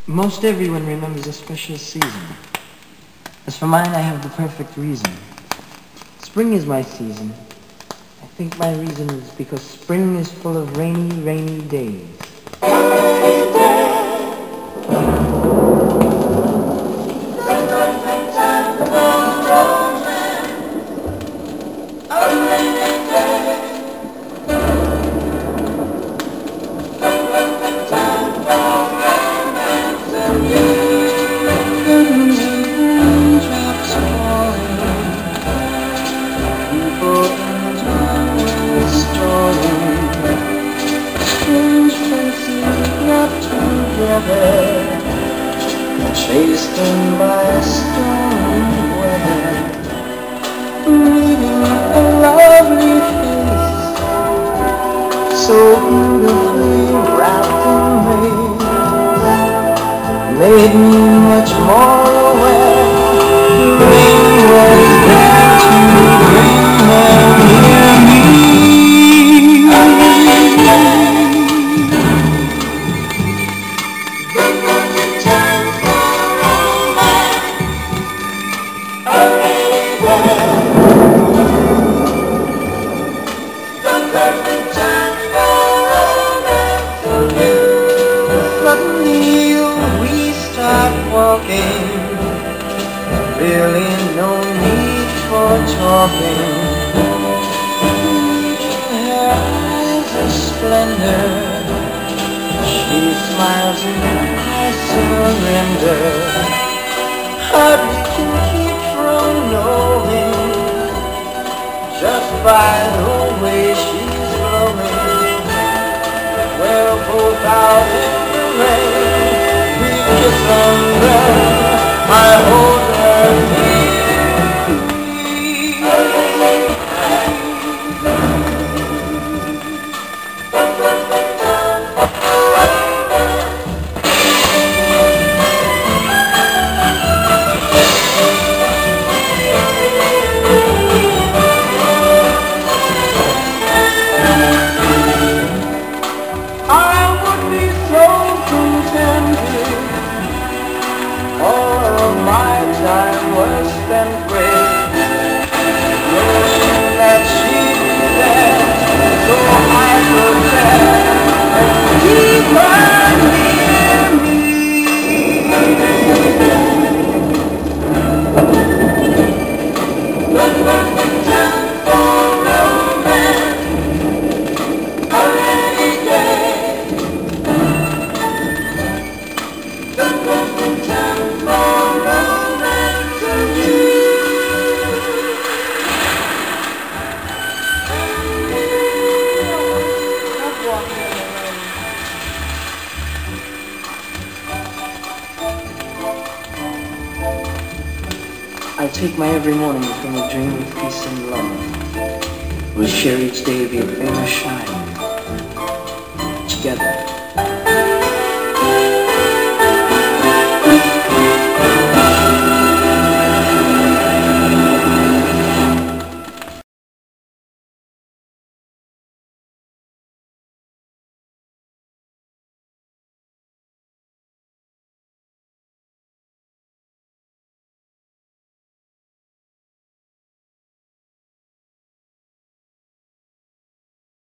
Most everyone remembers a special season. As for mine, I have the perfect reason. Spring is my season. I think my reason is because spring is full of rainy, rainy days. Chased in by a stormy weather, reading a lovely face, so beautifully wrapped in lace, made me much more aware. The rain was there to bring them near me. Really no need for talking. Her eyes are splendor. She smiles and I surrender. Hardly can keep from knowing, just by the way she's glowing. We're both out in the rain. We kiss under. I hold her I take my every morning from a dream of peace and love. We'll share each day, be a famous shine. Together.